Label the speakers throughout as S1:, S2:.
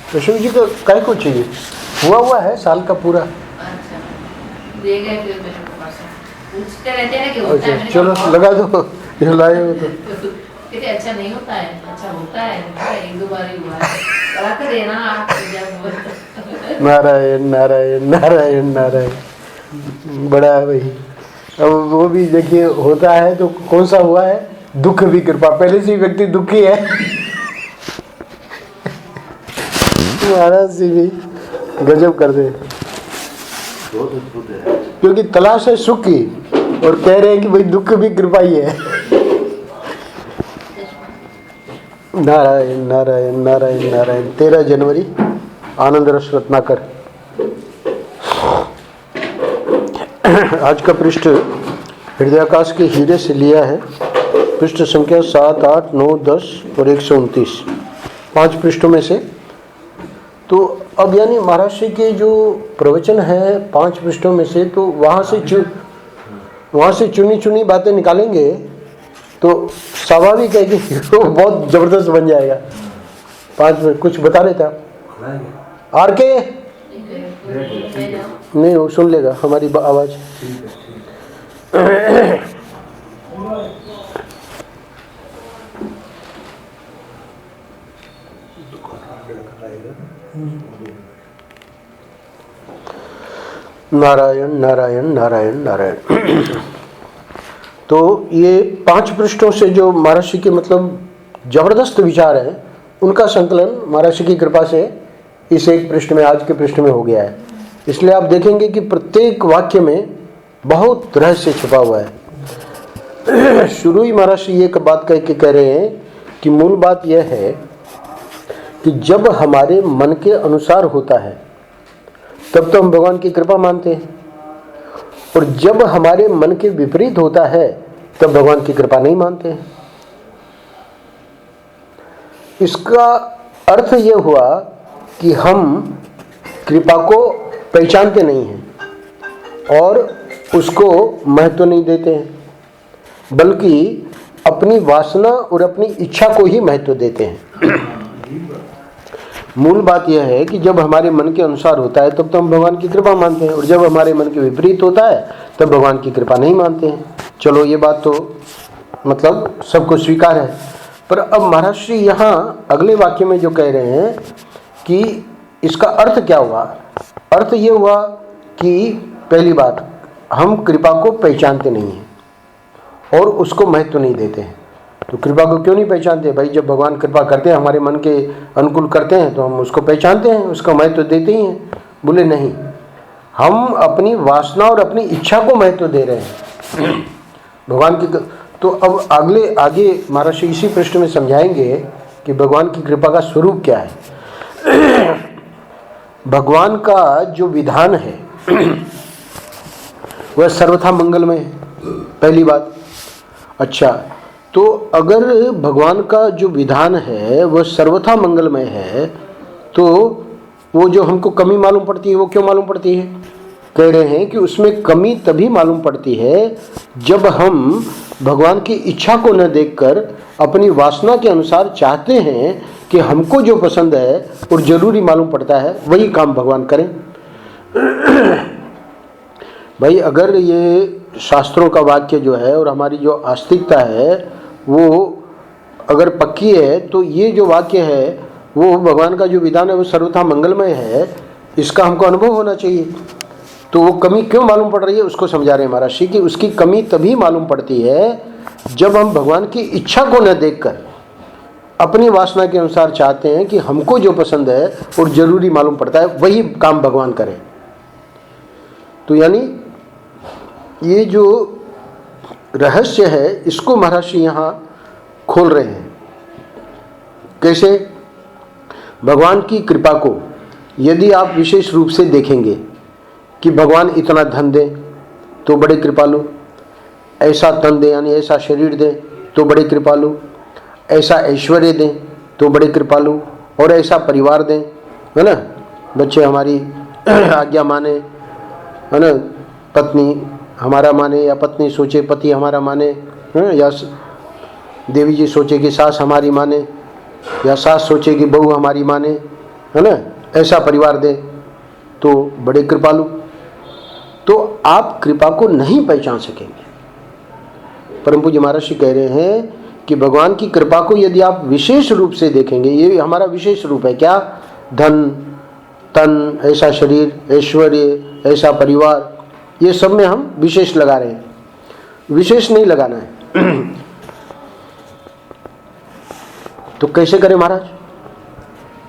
S1: तो शिव जी का काय को चाहिए? हुआ है साल का पूरा।
S2: अच्छा, दे गए फिर मेरे को पास पूछते रहते हैं कि होता है।
S1: अच्छा चलो लगा दो, ये लाए हो तो।
S2: कहते अच्छा नहीं होता है, अच्छा होता है, एक दो बार ही हुआ है, करा कर देना आप जब।
S1: नारायण नारायण नारायण नारायण, बड़ा है भाई। अब वो भी देखिए होता है तो कौन सा हुआ है, दुख भी कृपा, पहले से ही व्यक्ति दुखी है। महाराज जी भी गजब कर दे, क्योंकि तलाश है सुख की और कह रहे हैं कि भाई दुख भी कृपा ही है। नारायण नारायण नारायण नारायण। 13 जनवरी आनंद रस रत्नाकर। आज का पृष्ठ हृदयाकाश के हीरे से लिया है, पृष्ठ संख्या 7, 8, 9, 10 और 129, 5 पृष्ठों में से। तो अब यानी महाराज जी के जो प्रवचन है 5 पृष्ठों में से, तो वहाँ से चुनी चुनी बातें निकालेंगे तो स्वाभाविक है कि वो बहुत जबरदस्त बन जाएगा। 5 में कुछ बता रहे थे आप? आर के नहीं, वो सुन लेगा हमारी आवाज। नारायण नारायण नारायण नारायण। तो ये 5 पृष्ठों से जो महर्षि के मतलब जबरदस्त विचार हैं, उनका संकलन महर्षि की कृपा से इस एक पृष्ठ में, आज के पृष्ठ में हो गया है। इसलिए आप देखेंगे कि प्रत्येक वाक्य में बहुत रहस्य छुपा हुआ है। शुरू ही महर्षि ये बात कह के कह रहे हैं कि मूल बात यह है कि जब हमारे मन के अनुसार होता है तब तो हम भगवान की कृपा मानते हैं, और जब हमारे मन के विपरीत होता है तब भगवान की कृपा नहीं मानते हैं। इसका अर्थ यह हुआ कि हम कृपा को पहचानते नहीं हैं और उसको महत्व नहीं देते हैं, बल्कि अपनी वासना और अपनी इच्छा को ही महत्व देते हैं। मूल बात यह है कि जब हमारे मन के अनुसार होता है तब तो हम भगवान की कृपा मानते हैं, और जब हमारे मन के विपरीत होता है तब भगवान की कृपा नहीं मानते हैं। चलो ये बात तो मतलब सबको स्वीकार है। पर अब महर्षि यहाँ अगले वाक्य में जो कह रहे हैं कि इसका अर्थ क्या हुआ? अर्थ ये हुआ कि पहली बात, हम कृपा को पहचानते नहीं हैं और उसको महत्व नहीं देते हैं। तो कृपा को क्यों नहीं पहचानते? भाई जब भगवान कृपा करते हैं, हमारे मन के अनुकूल करते हैं, तो हम उसको पहचानते हैं, उसका महत्व देते ही हैं। बोले नहीं, हम अपनी वासना और अपनी इच्छा को महत्व दे रहे हैं भगवान की। तो अब आगे महर्षि इसी पृष्ठ में समझाएंगे कि भगवान की कृपा का स्वरूप क्या है। भगवान का जो विधान है वह सर्वथा मंगलमय है, पहली बात। अच्छा, तो अगर भगवान का जो विधान है वह सर्वथा मंगलमय है, तो वो जो हमको कमी मालूम पड़ती है वो क्यों मालूम पड़ती है? कह रहे हैं कि उसमें कमी तभी मालूम पड़ती है जब हम भगवान की इच्छा को न देखकर अपनी वासना के अनुसार चाहते हैं कि हमको जो पसंद है और जरूरी मालूम पड़ता है वही काम भगवान करें। भाई अगर ये शास्त्रों का वाक्य जो है और हमारी जो आस्तिकता है वो अगर पक्की है, तो ये जो वाक्य है वो भगवान का जो विधान है वो सर्वथा मंगलमय है, इसका हमको अनुभव होना चाहिए। तो वो कमी क्यों मालूम पड़ रही है उसको समझा रहे हैं महर्षि कि उसकी कमी तभी मालूम पड़ती है जब हम भगवान की इच्छा को न देखकर अपनी वासना के अनुसार चाहते हैं कि हमको जो पसंद है और जरूरी मालूम पड़ता है वही काम भगवान करें। तो यानी ये जो रहस्य है इसको महर्षि यहाँ खोल रहे हैं। कैसे? भगवान की कृपा को यदि आप विशेष रूप से देखेंगे कि भगवान इतना धन दें तो बड़े कृपालु, ऐसा तन दें यानी ऐसा शरीर दें तो बड़े कृपालु, ऐसा ऐश्वर्य दें तो बड़े कृपालु, और ऐसा परिवार दें, है ना, बच्चे हमारी आज्ञा माने, है ना, पत्नी हमारा माने या पत्नी सोचे पति हमारा माने, या देवी जी सोचे कि सास हमारी माने या सास सोचे कि बहू हमारी माने, है ना, ऐसा परिवार दे तो बड़े कृपालु। तो आप कृपा को नहीं पहचान सकेंगे। परम पूज्य महाराज जी कह रहे हैं कि भगवान की कृपा को यदि आप विशेष रूप से देखेंगे, ये हमारा विशेष रूप है, क्या? धन, तन, ऐसा शरीर, ऐश्वर्य, ऐसा परिवार, ये सब में हम विशेष लगा रहे हैं। विशेष नहीं लगाना है। तो कैसे करें महाराज?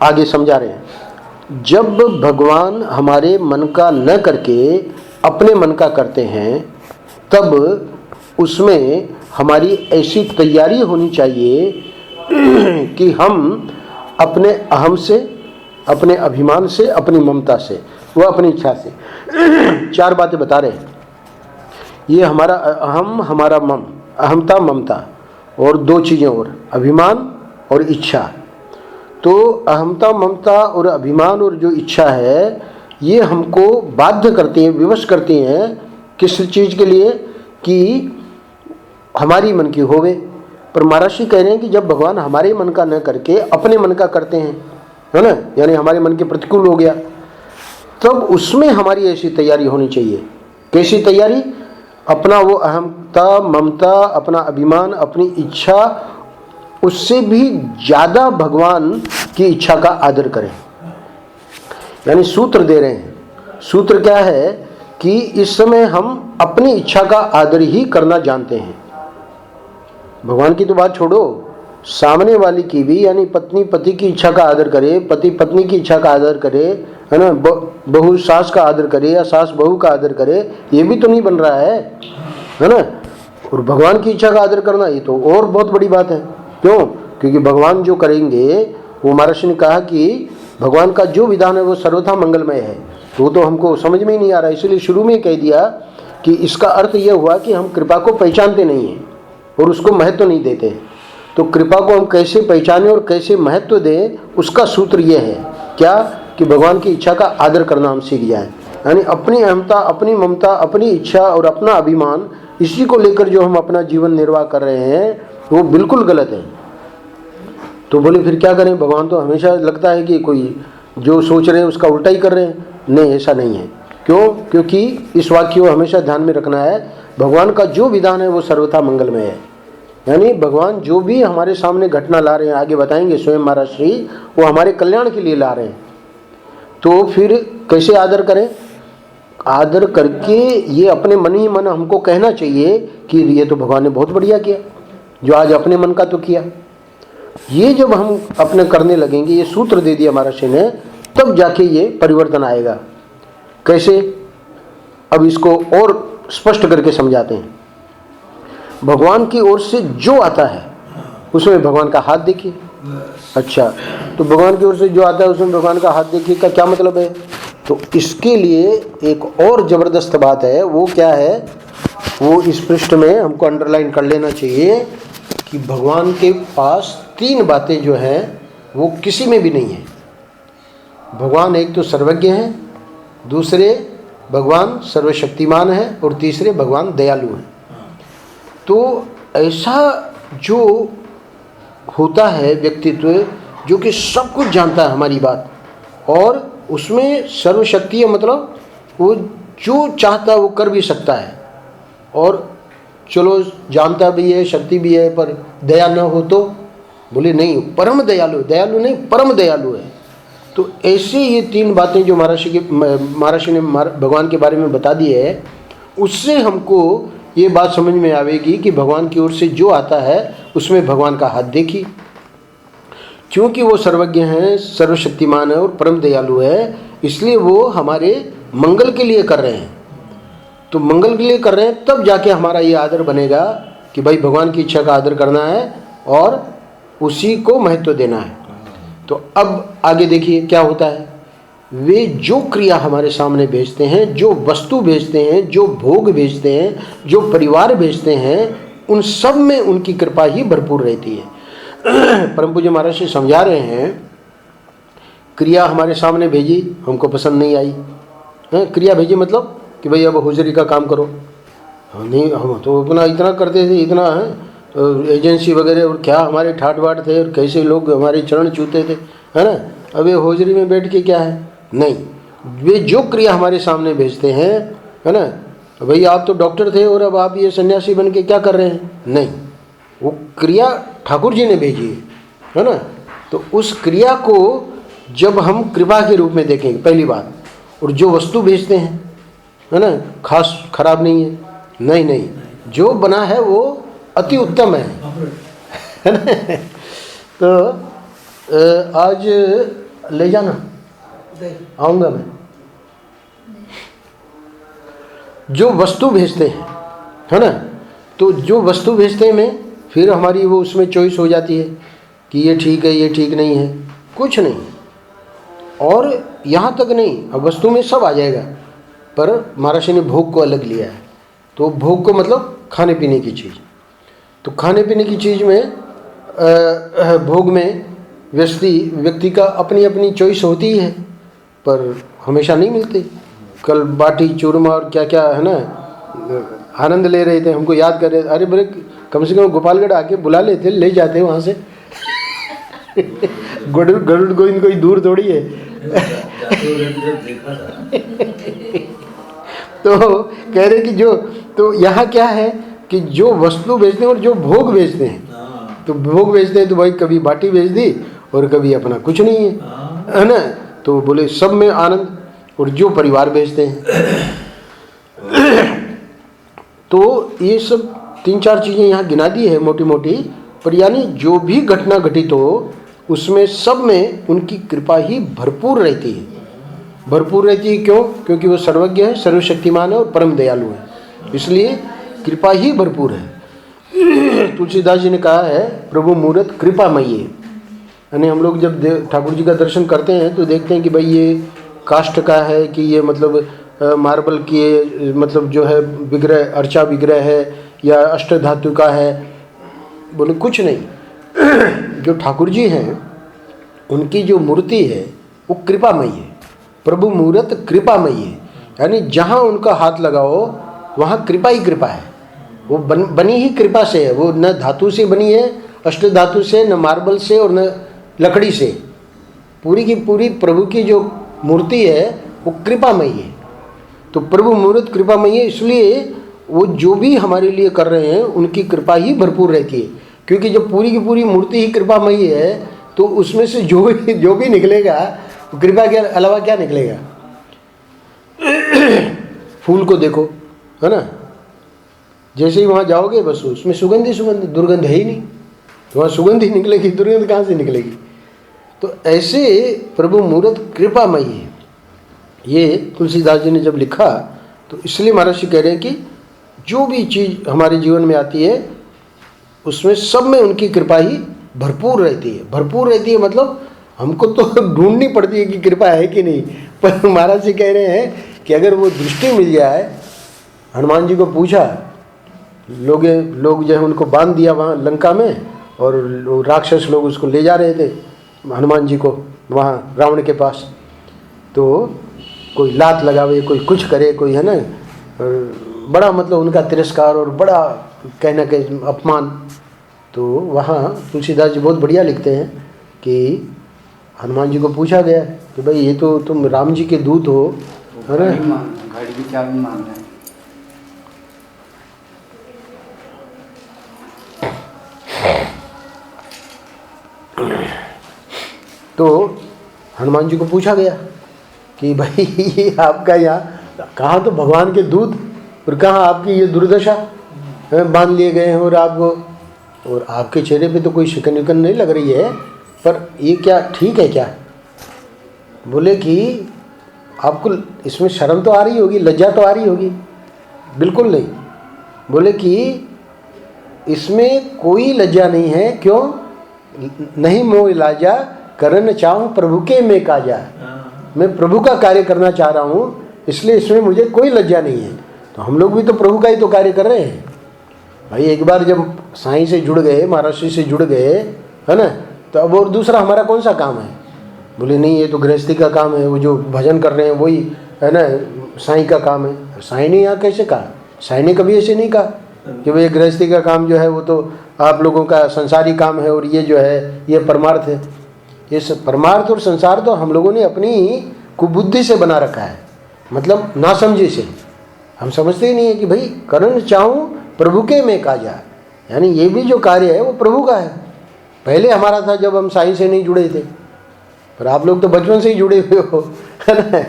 S1: आगे समझा रहे हैं। जब भगवान हमारे मन का न करके अपने मन का करते हैं, तब उसमें हमारी ऐसी तैयारी होनी चाहिए कि हम अपने अहम से, अपने अभिमान से, अपनी ममता से, वह अपनी इच्छा से, 4 बातें बता रहे हैं। ये हमारा अहम, हमारा मम, अहमता, ममता, और 2 चीज़ें और, अभिमान और इच्छा। तो अहमता, ममता और अभिमान और जो इच्छा है, ये हमको बाध्य करती हैं, विवश करती हैं किस चीज़ के लिए? कि हमारी मन की होवे। पर महाराज जी कह रहे हैं कि जब भगवान हमारे मन का न करके अपने मन का करते हैं, है ना, यानी हमारे मन के प्रतिकूल हो गया, तब उसमें हमारी ऐसी तैयारी होनी चाहिए। कैसी तैयारी? अपना वो अहमता, ममता, अपना अभिमान, अपनी इच्छा, उससे भी ज़्यादा भगवान की इच्छा का आदर करें। यानी सूत्र दे रहे हैं। सूत्र क्या है कि इस समय हम अपनी इच्छा का आदर ही करना जानते हैं। भगवान की तो बात छोड़ो, सामने वाली की भी, यानी पत्नी पति की इच्छा का आदर करे, पति पत्नी की इच्छा का आदर करे, है ना, बहू सास का आदर करे या सास बहू का आदर करे, ये भी तो नहीं बन रहा है ना। और भगवान की इच्छा का आदर करना, ये तो और बहुत बड़ी बात है। क्यों? क्योंकि भगवान जो करेंगे, वो महर्षि ने कहा कि भगवान का जो विधान है वो सर्वथा मंगलमय है। वो तो हमको समझ में ही नहीं आ रहा, इसलिए शुरू में कह दिया कि इसका अर्थ यह हुआ कि हम कृपा को पहचानते नहीं हैं और उसको महत्व नहीं देते हैं। तो कृपा को हम कैसे पहचानें और कैसे महत्व दें, उसका सूत्र यह है, क्या? कि भगवान की इच्छा का आदर करना हम सीख जाएं। यानी अपनी अहमता, अपनी ममता, अपनी इच्छा और अपना अभिमान, इसी को लेकर जो हम अपना जीवन निर्वाह कर रहे हैं, वो बिल्कुल गलत है। तो बोले फिर क्या करें? भगवान तो हमेशा लगता है कि कोई जो सोच रहे हैं उसका उल्टा ही कर रहे हैं। नहीं, ऐसा नहीं है। क्यों? क्योंकि इस वाक्य को हमेशा ध्यान में रखना है, भगवान का जो विधान है वो सर्वथा मंगलमय है। यानी भगवान जो भी हमारे सामने घटना ला रहे हैं, आगे बताएंगे स्वयं महाराज श्री, वो हमारे कल्याण के लिए ला रहे हैं। तो फिर कैसे आदर करें? आदर करके ये अपने मन ही मन हमको कहना चाहिए कि ये तो भगवान ने बहुत बढ़िया किया, जो आज अपने मन का तो किया। ये जब हम अपने करने लगेंगे, ये सूत्र दे दिया महाराज ने, तब जाके ये परिवर्तन आएगा। कैसे? अब इसको और स्पष्ट करके समझाते हैं। भगवान की ओर से जो आता है उसमें भगवान का हाथ देखिए। अच्छा, तो भगवान की ओर से जो आता है उसमें भगवान का हाथ देखिए का क्या मतलब है? तो इसके लिए एक और जबरदस्त बात है। वो क्या है? वो इस पृष्ठ में हमको अंडरलाइन कर लेना चाहिए कि भगवान के पास 3 बातें जो हैं वो किसी में भी नहीं है। भगवान एक तो सर्वज्ञ हैं, दूसरे भगवान सर्वशक्तिमान है, और तीसरे भगवान दयालु हैं। तो ऐसा जो होता है व्यक्तित्व, जो कि सब कुछ जानता है हमारी बात, और उसमें सर्वशक्ति है, मतलब वो जो चाहता है वो कर भी सकता है, और चलो जानता भी है, शक्ति भी है, पर दया न हो तो? बोले नहीं, परम दयालु, दयालु नहीं परम दयालु है। तो ऐसे ये 3 बातें जो महाराज ने भगवान के बारे में बता दी है, उससे हमको ये बात समझ में आवेगी कि भगवान की ओर से जो आता है उसमें भगवान का हाथ देखिए। क्योंकि वो सर्वज्ञ हैं, सर्वशक्तिमान है और परम दयालु है, इसलिए वो हमारे मंगल के लिए कर रहे हैं। तो मंगल के लिए कर रहे हैं, तब जाके हमारा ये आदर बनेगा कि भाई भगवान की इच्छा का आदर करना है और उसी को महत्व देना है। तो अब आगे देखिए क्या होता है। वे जो क्रिया हमारे सामने भेजते हैं, जो वस्तु भेजते हैं, जो भोग भेजते हैं, जो परिवार भेजते हैं, उन सब में उनकी कृपा ही भरपूर रहती है। परम पूज्य महाराज जी समझा रहे हैं, क्रिया हमारे सामने भेजी, हमको पसंद नहीं आई। क्रिया भेजी मतलब कि भाई अब हुजरी का काम करो। नहीं, हम तो अपना इतना करते थे, इतना है एजेंसी वगैरह, और क्या हमारे ठाट बाट थे, और कैसे लोग हमारे चरण छूते थे, है ना। अब ये होजरी में बैठ के क्या है, नहीं, वे जो क्रिया हमारे सामने भेजते हैं, है ना, भाई आप तो डॉक्टर थे और अब आप ये सन्यासी बन के क्या कर रहे हैं, नहीं, वो क्रिया ठाकुर जी ने भेजी है ना। तो उस क्रिया को जब हम कृपा के रूप में देखेंगे पहली बात, और जो वस्तु भेजते हैं, है ना, खास खराब नहीं है, नहीं नहीं, जो बना है वो अति उत्तम है ना। तो आज ले जाना, आऊँगा मैं। जो वस्तु भेजते हैं, है ना, तो जो वस्तु भेजते हैं में फिर हमारी वो उसमें चॉइस हो जाती है कि ये ठीक है, ये ठीक नहीं है, कुछ नहीं। और यहाँ तक नहीं, अब वस्तु में सब आ जाएगा, पर महाराज ने भोग को अलग लिया है। तो भोग को मतलब खाने पीने की चीज़, तो खाने पीने की चीज़ में भोग में व्यक्ति का अपनी अपनी चॉइस होती है, पर हमेशा नहीं मिलती। कल बाटी चूरमा और क्या क्या, है ना, आनंद ले रहे थे, हमको याद कर रहे थे, अरे बोले कम से कम गोपालगढ़ आके बुला लेते, ले जाते वहाँ से। गरुड़ गोविंद कोई दूर थोड़ी है। तो कह रहे कि जो, तो यहाँ क्या है कि जो वस्तु बेचते हैं और जो भोग बेचते हैं, तो भोग बेचते हैं तो भाई कभी बाटी बेच दी और कभी अपना कुछ नहीं है ना। तो बोले सब में आनंद, और जो परिवार बेचते हैं। तो ये सब 3-4 चीज़ें यहाँ गिना दी है मोटी मोटी, पर यानी जो भी घटना घटित हो उसमें सब में उनकी कृपा ही भरपूर रहती है, भरपूर रहती है। क्यों? क्योंकि वो सर्वज्ञ है, सर्वशक्तिमान है और परम दयालु है, इसलिए कृपा ही भरपूर है। तुलसीदास जी ने कहा है प्रभु मूरत कृपामयी है। यानी हम लोग जब ठाकुर जी का दर्शन करते हैं तो देखते हैं कि भाई ये काष्ठ का है कि ये मतलब मार्बल की, मतलब जो है विग्रह, अर्चा विग्रह है या अष्ट धातु का है, बोले कुछ नहीं। जो ठाकुर जी हैं उनकी जो मूर्ति है वो कृपामयी है, प्रभु मूरत कृपामयी है। यानी जहाँ उनका हाथ लगाओ वहाँ कृपा ही कृपा है, वो बनी ही कृपा से है। वो न धातु से बनी है, अष्ट धातु से, न मार्बल से और न लकड़ी से, पूरी की पूरी प्रभु की जो मूर्ति है वो कृपामयी है। तो प्रभु मूर्त कृपामयी है, इसलिए वो जो भी हमारे लिए कर रहे हैं उनकी कृपा ही भरपूर रहती है। क्योंकि जब पूरी की पूरी मूर्ति ही कृपामयी है तो उसमें से जो भी निकलेगा वो कृपा के अलावा क्या निकलेगा। फूल को देखो, है ना, जैसे ही वहाँ जाओगे बस उसमें सुगंध ही सुगंध, दुर्गंध है ही नहीं, तो वहाँ सुगंध ही निकलेगी, दुर्गंध कहाँ से निकलेगी। तो ऐसे प्रभु मूर्त कृपामयी है। ये तुलसीदास जी ने जब लिखा तो इसलिए महाराज जी कह रहे हैं कि जो भी चीज़ हमारे जीवन में आती है उसमें सब में उनकी कृपा ही भरपूर रहती है। भरपूर रहती है मतलब हमको तो ढूंढनी पड़ती है कि कृपा है कि नहीं, पर महाराज जी कह रहे हैं कि अगर वो दृष्टि मिल जाए। हनुमान जी को पूछा, लोग जो है उनको बांध दिया वहाँ लंका में, और राक्षस लोग उसको ले जा रहे थे हनुमान जी को वहाँ रावण के पास। तो कोई लात लगावे, कोई कुछ करे, कोई, है ना, बड़ा मतलब उनका तिरस्कार और बड़ा कहना के अपमान। तो वहाँ तुलसीदास जी बहुत बढ़िया लिखते हैं कि हनुमान जी को पूछा गया कि भाई ये तो तुम राम जी के दूत हो, है ना,
S3: गाड़ी की चाबी मांग रहे हैं।
S1: तो हनुमान जी को पूछा गया कि भाई ये आपका यहाँ कहाँ तो भगवान के दूत और कहाँ आपकी ये दुर्दशा बांध लिए गए हैं, और आपको, और आपके चेहरे पे तो कोई शिकन विकन नहीं लग रही है, पर ये क्या ठीक है क्या। बोले कि आपको इसमें शर्म तो आ रही होगी, लज्जा तो आ रही होगी। बिल्कुल नहीं। बोले कि इसमें कोई लज्जा नहीं है। क्यों? नहीं मोह लाजा करन चाहूँ प्रभु के में काजा। मैं प्रभु का कार्य करना चाह रहा हूँ, इसलिए इसमें मुझे कोई लज्जा नहीं है। तो हम लोग भी तो प्रभु का ही तो कार्य कर रहे हैं भाई। एक बार जब साईं से जुड़ गए, महाराष्ट्र से जुड़ गए, है ना, तो अब और दूसरा हमारा कौन सा काम है। बोले नहीं, ये तो गृहस्थी का काम है, वो जो भजन कर रहे हैं वही, है ना, साईं का काम है। साईं ने यहाँ कैसे कहा? साईं ने कभी ऐसे नहीं कहा कि भाई गृहस्थी का काम जो है वो तो आप लोगों का संसारी काम है और ये जो है ये परमार्थ है। ये सब परमार्थ और संसार तो हम लोगों ने अपनी कुबुद्धि से बना रखा है, मतलब ना समझे से। हम समझते ही नहीं है कि भाई करण चाहूँ प्रभु के में काजा, यानी ये भी जो कार्य है वो प्रभु का है। पहले हमारा था जब हम साईं से नहीं जुड़े थे, पर आप लोग तो बचपन से ही जुड़े हुए हो, है ना।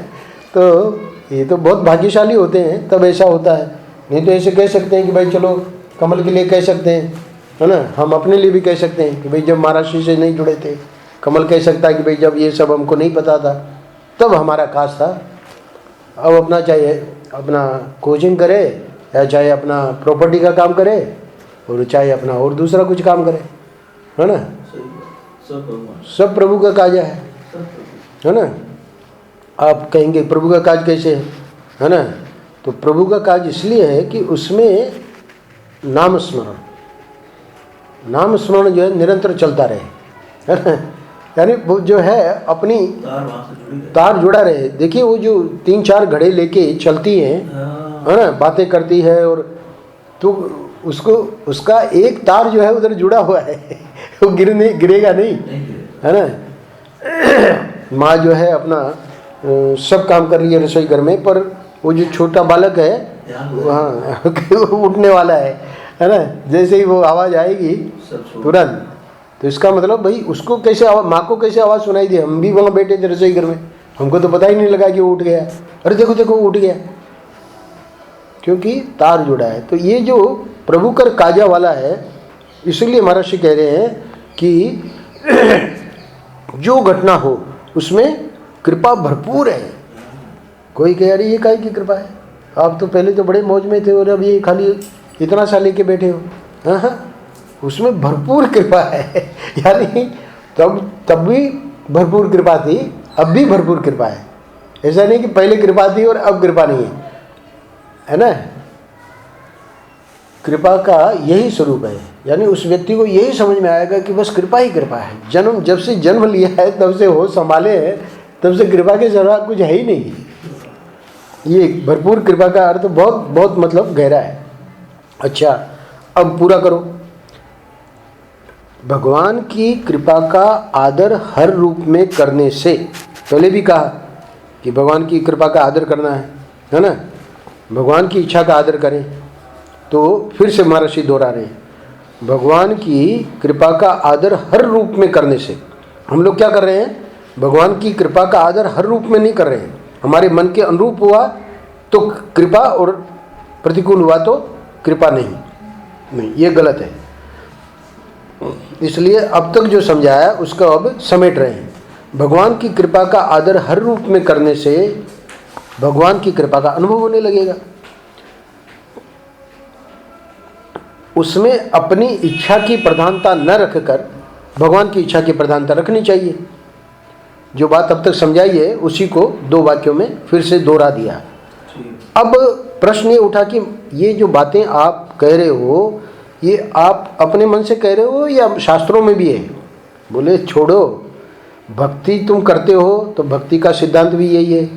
S1: तो ये तो बहुत भाग्यशाली होते हैं तब ऐसा होता है, नहीं तो ऐसे कह सकते हैं कि भाई चलो कमल के लिए कह सकते हैं, है ना। हम अपने लिए भी कह सकते हैं कि भाई जब महाराष्ट्र से नहीं जुड़े थे, कमल कह सकता है कि भाई जब ये सब हमको नहीं पता था तब हमारा काश था। अब अपना चाहे अपना कोचिंग करे या चाहे अपना प्रॉपर्टी का काम करे और चाहे अपना और दूसरा कुछ काम करे, है ना। सब प्रभु का काज है ना। आप कहेंगे प्रभु का काज कैसे है ना। तो प्रभु का काज इसलिए है कि उसमें नाम स्मरण जो है निरंतर चलता रहे, है ना। यानी वो जो है अपनी तार जुड़ा रहे। देखिए वो जो 3-4 घड़े लेके चलती हैं, है ना, बातें करती है, और तो उसको उसका एक तार जो है उधर जुड़ा हुआ है वो गिरेगा नहीं, है ना। माँ जो है अपना सब काम कर रही है रसोई घर में, पर वो जो छोटा बालक है हाँ वो उठने वाला है ना। जैसे ही वो आवाज़ आएगी तुरंत, तो इसका मतलब भाई उसको कैसे आवाज़, माँ को कैसे आवाज़ सुनाई दी। हम भी वहाँ बैठे थे रसोई घर में, हमको तो पता ही नहीं लगा कि वो उठ गया। अरे देखो देखो वो उठ गया, क्योंकि तार जुड़ा है। तो ये जो प्रभु कर काजा वाला है, इसलिए महर्षि कह रहे हैं कि जो घटना हो उसमें कृपा भरपूर है। कोई कह रही ये काहे की कृपा है, आप तो पहले तो बड़े मौज में थे और अब ये खाली इतना सा लेके बैठे हो। हाँ, उसमें भरपूर कृपा है। यानी तब भी भरपूर कृपा थी, अब भी भरपूर कृपा है। ऐसा नहीं कि पहले कृपा थी और अब कृपा नहीं है ना। कृपा का यही स्वरूप है, यानी उस व्यक्ति को यही समझ में आएगा कि बस कृपा ही कृपा है। जब से जन्म लिया है तब से होश संभाले हैं, तब से कृपा के सिवा कुछ है ही नहीं। ये भरपूर कृपा का अर्थ बहुत बहुत मतलब गहरा है। अच्छा, अब पूरा करो। भगवान की कृपा का आदर हर रूप में करने से, पहले भी कहा कि भगवान की कृपा का आदर करना है ना। भगवान की इच्छा का आदर करें, तो फिर से महर्षि दोहरा रहे हैं, भगवान की कृपा का आदर हर रूप में करने से। हम लोग क्या कर रहे हैं, भगवान की कृपा का आदर हर रूप में नहीं कर रहे हैं। हमारे मन के अनुरूप हुआ तो कृपा और प्रतिकूल हुआ तो कृपा नहीं, ये गलत है। इसलिए अब तक जो समझाया उसका अब समेट रहे हैं। भगवान की कृपा का आदर हर रूप में करने से भगवान की कृपा का अनुभव होने लगेगा। उसमें अपनी इच्छा की प्रधानता न रखकर भगवान की इच्छा की प्रधानता रखनी चाहिए। जो बात अब तक समझाई है उसी को 2 वाक्यों में फिर से दोहरा दिया। अब प्रश्न ये उठा कि ये जो बातें आप कह रहे हो, ये आप अपने मन से कह रहे हो या शास्त्रों में भी है? बोले छोड़ो, भक्ति तुम करते हो तो भक्ति का सिद्धांत भी यही है,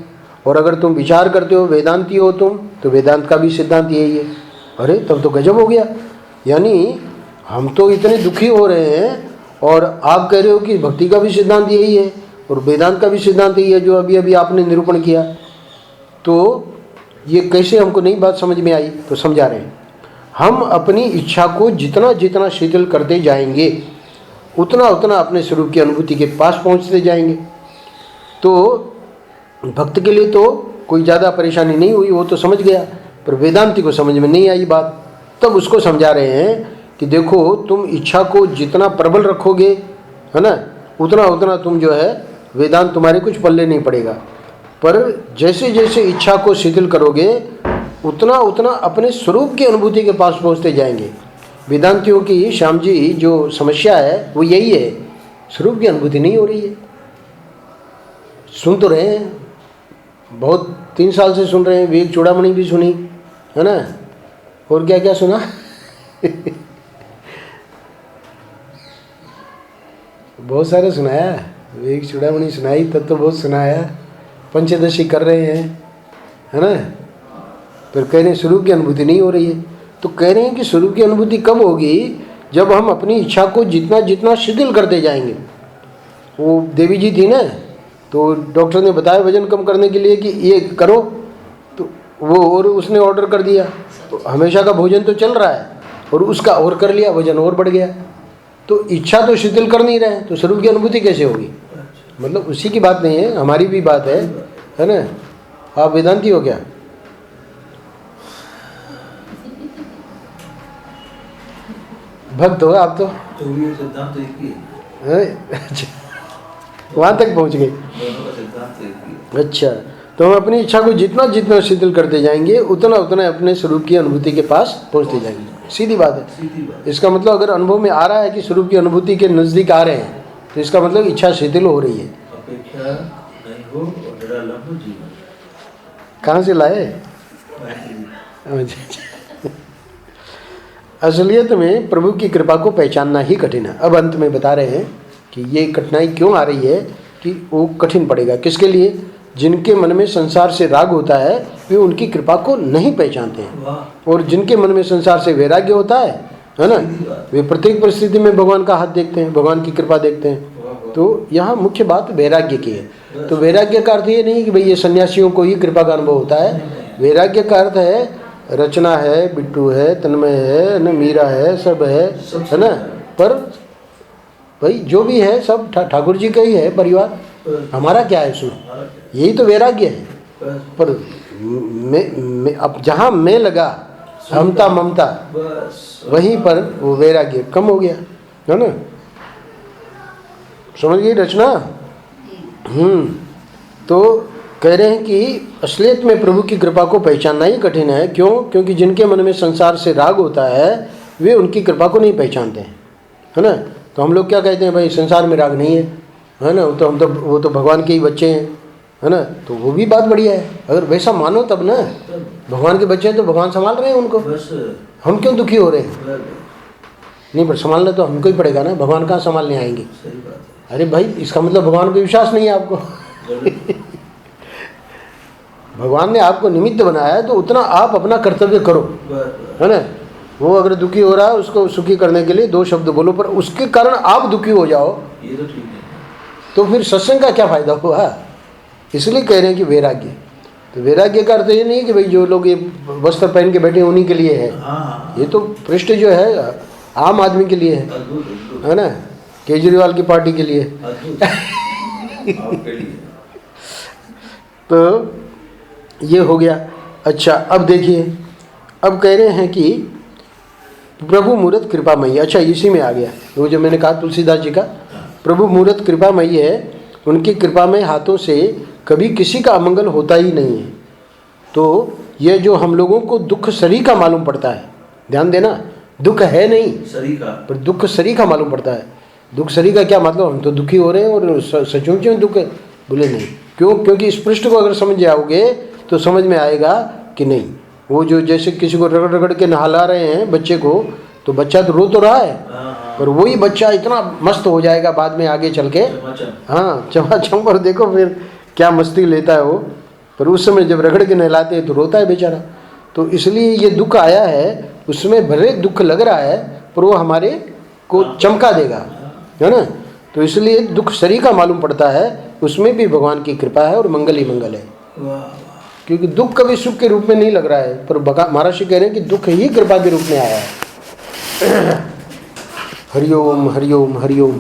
S1: और अगर तुम विचार करते हो, वेदांती हो तुम, तो वेदांत का भी सिद्धांत यही है। अरे तब तो गजब हो गया। यानी हम तो इतने दुखी हो रहे हैं और आप कह रहे हो कि भक्ति का भी सिद्धांत यही है और वेदांत का भी सिद्धांत यही है, जो अभी अभी आपने निरूपण किया। तो ये कैसे हमको नई बात समझ में आई? तो समझा रहे हैं, हम अपनी इच्छा को जितना जितना शिथिल करते जाएंगे उतना उतना अपने स्वरूप की अनुभूति के पास पहुंचते जाएंगे। तो भक्त के लिए तो कोई ज़्यादा परेशानी नहीं हुई, वो तो समझ गया, पर वेदांती को समझ में नहीं आई बात। तब उसको समझा रहे हैं कि देखो, तुम इच्छा को जितना प्रबल रखोगे, है ना, उतना उतना तुम जो है वेदांत तुम्हारे कुछ पल्ले नहीं पड़ेगा। पर जैसे जैसे इच्छा को शिथिल करोगे उतना उतना अपने स्वरूप की अनुभूति के पास पहुंचते जाएंगे। वेदांतियों की, श्याम जी, जो समस्या है वो यही है, स्वरूप की अनुभूति नहीं हो रही है। सुन तो रहे हैं, बहुत 3 साल से सुन रहे हैं, विवेक चूड़ामणि भी सुनी, है ना, और क्या क्या सुना बहुत सारे सुनाया, विवेक चूड़ामणि सुनाई, तब तो बहुत सुनाया, पंचदशी कर रहे हैं, है ना। फिर कह रहे हैं स्वरूप की अनुभूति नहीं हो रही है। तो कह रहे हैं कि स्वरूप की अनुभूति कब होगी? जब हम अपनी इच्छा को जितना जितना शिथिल करते जाएंगे, वो देवी जी थी ना, तो डॉक्टर ने बताया वजन कम करने के लिए कि ये करो, तो वो और उसने ऑर्डर कर दिया। तो हमेशा का भोजन तो चल रहा है और उसका और कर लिया, वजन और बढ़ गया। तो इच्छा तो शिथिल कर नहीं रहे, तो स्वरूप की अनुभूति कैसे होगी? मतलब उसी की बात नहीं है, हमारी भी बात है ना। आप वेदांती हो क्या? भक्त हो आप तो
S4: सिद्धांत एक ही है।
S1: अच्छा, वहाँ तक पहुँच गए।
S4: दोनों का सिद्धांत एक ही है।
S1: अच्छा, तो हम अपनी इच्छा को जितना जितना शिथिल करते जाएंगे उतना उतना अपने स्वरूप की अनुभूति के पास पहुँचते जाएंगे। सीधी बात है।
S4: सीधी बात।
S1: इसका मतलब अगर अनुभव में आ रहा है कि स्वरूप की अनुभूति के नज़दीक आ रहे हैं, तो इसका मतलब इच्छा शिथिल हो रही है।
S4: अपेक्षा नहीं हो और निरालंब हो जीवन।
S1: कहाँ से लाए? असलियत में प्रभु की कृपा को पहचानना ही कठिन है। अब अंत में बता रहे हैं कि ये कठिनाई क्यों आ रही है, कि वो कठिन पड़ेगा किसके लिए? जिनके मन में संसार से राग होता है वे उनकी कृपा को नहीं पहचानते हैं,
S4: वाह।
S1: और जिनके मन में संसार से वैराग्य होता है ना, वे प्रत्येक परिस्थिति में भगवान का हाथ देखते हैं, भगवान की कृपा देखते हैं। तो यहाँ मुख्य बात वैराग्य की है। तो वैराग्य का अर्थ ये नहीं कि भाई ये सन्यासियों को ही कृपा का अनुभव होता है। वैराग्य का अर्थ है रचना है, बिट्टू है, तन्मय है ना, मीरा है, सब है ना, पर भाई जो भी है सब ठाकुर जी का ही है परिवार, हमारा क्या है उसमें? यही तो वैराग्य है। पर मैं अब जहाँ मैं लगा हमता ममता, वहीं पर वो वैराग्य कम हो गया, है ना। समझ गई रचना? तो कह रहे हैं कि असलियत में प्रभु की कृपा को पहचानना ही कठिन है। क्यों? क्योंकि जिनके मन में संसार से राग होता है वे उनकी कृपा को नहीं पहचानते हैं, है ना। तो हम लोग क्या कहते हैं, भाई संसार में राग नहीं है ना, तो हम तो वो तो भगवान के ही बच्चे हैं, है ना। तो वो भी बात बढ़िया है, अगर वैसा मानो तब ना। भगवान के बच्चे हैं तो भगवान संभाल रहे हैं उनको, हम क्यों दुखी हो रहे हैं? नहीं, पर संभालना तो हमको ही पड़ेगा ना, भगवान कहाँ संभालने आएंगे? अरे भाई इसका मतलब भगवान पे विश्वास नहीं है आपको। भगवान ने आपको निमित्त बनाया है तो उतना आप अपना कर्तव्य करो, है ना। वो अगर दुखी हो रहा है उसको सुखी करने के लिए 2 शब्द बोलो, पर उसके कारण आप दुखी हो जाओ
S4: ये तो ठीक है।
S1: तो फिर सत्संग का क्या फायदा हुआ? इसलिए कह रहे हैं कि वैराग्य। तो वैराग्य का अर्थ ये नहीं है कि भाई जो लोग ये वस्त्र पहन के बैठे उन्हीं के लिए है। ये तो पृष्ठ जो है आम आदमी के लिए है ना, केजरीवाल की पार्टी के लिए। तो ये हो गया। अच्छा, अब देखिए, अब कह रहे हैं कि प्रभु मूर्त कृपामयी। अच्छा, इसी में आ गया वो जो मैंने कहा तुलसीदास जी का, प्रभु मूर्त कृपामयी है, उनकी कृपा में हाथों से कभी किसी का अमंगल होता ही नहीं है। तो ये जो हम लोगों को दुख शरीर का मालूम पड़ता है, ध्यान देना, दुख है नहीं
S4: शरीर का,
S1: पर दुख शरीर का मालूम पड़ता है। दुख शरीर का क्या मतलब? हम तो दुखी हो रहे हैं और सचमुच में दुख है? बोले नहीं। क्यों? क्योंकि इस पृष्ठ को अगर समझ जाओगे तो समझ में आएगा कि नहीं, वो जो जैसे किसी को रगड़ रगड़ के नहला रहे हैं बच्चे को, तो बच्चा तो रो तो रहा है, पर वही बच्चा इतना मस्त हो जाएगा बाद में आगे चल के, हाँ चमाचम, पर देखो फिर क्या मस्ती लेता है वो, पर उस समय जब रगड़ के नहलाते हैं तो रोता है बेचारा। तो इसलिए ये दुख आया है, उसमें भले दुख लग रहा है पर वो हमारे को चमका देगा, है ना। तो इसलिए दुख शरीर का मालूम पड़ता है, उसमें भी भगवान की कृपा है और मंगल ही मंगल है। क्योंकि दुख कभी सुख के रूप में नहीं लग रहा है, पर महर्षि कह रहे हैं कि दुख ही कृपा के रूप में आया है। हरिओम हरिओम हरिओम।